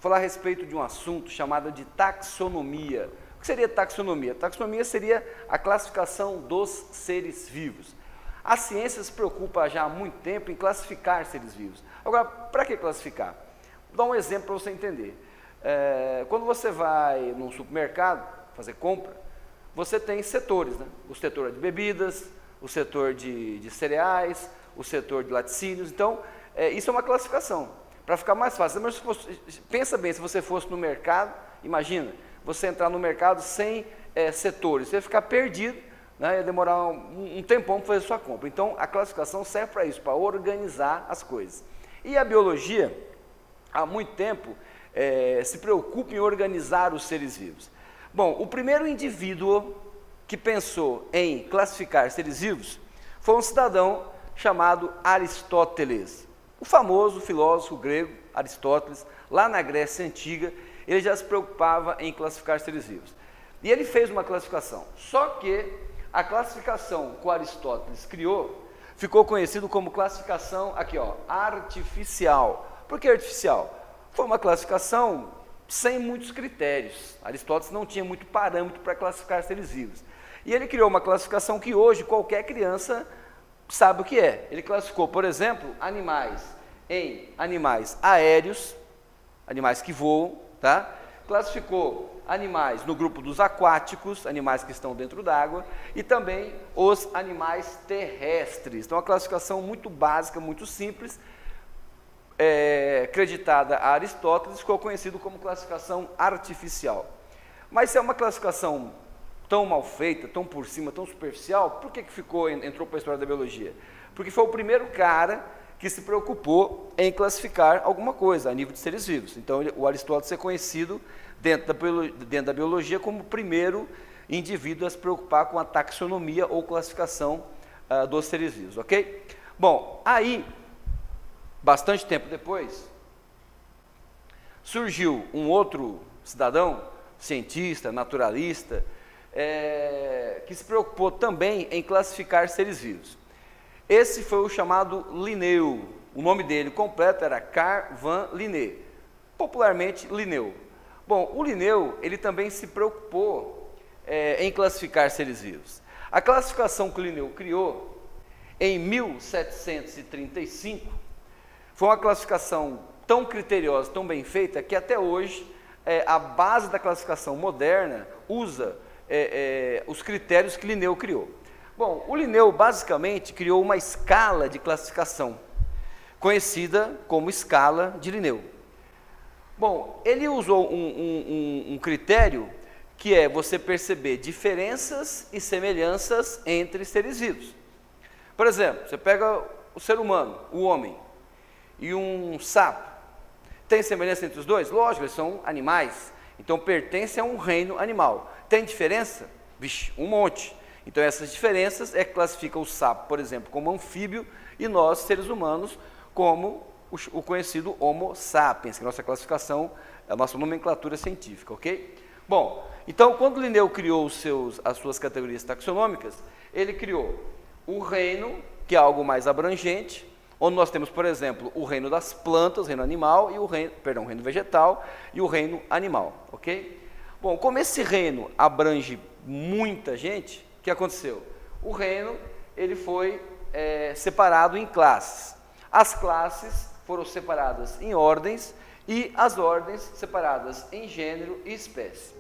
falar a respeito de um assunto chamado de taxonomia. O que seria taxonomia? Taxonomia seria a classificação dos seres vivos. A ciência se preocupa já há muito tempo em classificar seres vivos. Agora, para que classificar? Vou dar um exemplo para você entender. Quando você vai num supermercado fazer compra, você tem setores, né? O setor de bebidas, o setor de cereais, o setor de laticínios. Então, isso é uma classificação. Para ficar mais fácil, mas pensa bem, se você fosse no mercado, imagina, você entrar no mercado sem setores, você ia ficar perdido, né? Ia demorar um tempão para fazer sua compra. Então, a classificação serve para isso, para organizar as coisas. E a biologia, há muito tempo, se preocupa em organizar os seres vivos. Bom, o primeiro indivíduo que pensou em classificar seres vivos foi um cidadão chamado Aristóteles. O famoso filósofo grego Aristóteles, lá na Grécia Antiga, ele já se preocupava em classificar seres vivos. E ele fez uma classificação, só que a classificação que o Aristóteles criou ficou conhecido como classificação, aqui ó, artificial. Por que artificial? Foi uma classificação sem muitos critérios. Aristóteles não tinha muito parâmetro para classificar seres vivos. E ele criou uma classificação que hoje qualquer criança sabe o que é. Ele classificou, por exemplo, animais em animais aéreos, animais que voam, tá? Classificou animais no grupo dos aquáticos, animais que estão dentro d'água, e também os animais terrestres. Então, uma classificação muito básica, muito simples, creditada a Aristóteles, ficou conhecido como classificação artificial. Mas se é uma classificação tão mal feita, tão por cima, tão superficial, por que entrou para a história da biologia? Porque foi o primeiro cara que se preocupou em classificar alguma coisa a nível de seres vivos. Então, o Aristóteles é conhecido dentro da biologia como o primeiro indivíduo a se preocupar com a taxonomia ou classificação dos seres vivos, ok? Bom, aí, bastante tempo depois, surgiu um outro cidadão, cientista, naturalista, que se preocupou também em classificar seres vivos. Esse foi o chamado Linneu. O nome dele completo era Carl van Linné, popularmente Linneu. Bom, o Linneu, ele também se preocupou em classificar seres vivos. A classificação que o Linneu criou em 1735 foi uma classificação tão criteriosa, tão bem feita, que até hoje a base da classificação moderna usa os critérios que Linneu criou. Bom, o Linneu basicamente criou uma escala de classificação, conhecida como escala de Linneu. Bom, ele usou um critério que é você perceber diferenças e semelhanças entre seres vivos. Por exemplo, você pega o ser humano, o homem, e um sapo. Tem semelhança entre os dois? Lógico, eles são animais, então pertencem a um reino animal. Tem diferença? Vixe, um monte. Então essas diferenças que classificam o sapo, por exemplo, como anfíbio, e nós, seres humanos, como o conhecido Homo sapiens, que é a nossa classificação, a nossa nomenclatura científica, ok? Bom, então quando Linneu criou as suas categorias taxonômicas, ele criou o reino, que é algo mais abrangente, onde nós temos, por exemplo, o reino das plantas, o reino animal, e o reino vegetal e o reino animal, ok? Bom, como esse reino abrange muita gente, o que aconteceu? O reino, ele foi separado em classes. As classes foram separadas em ordens e as ordens separadas em gênero e espécie.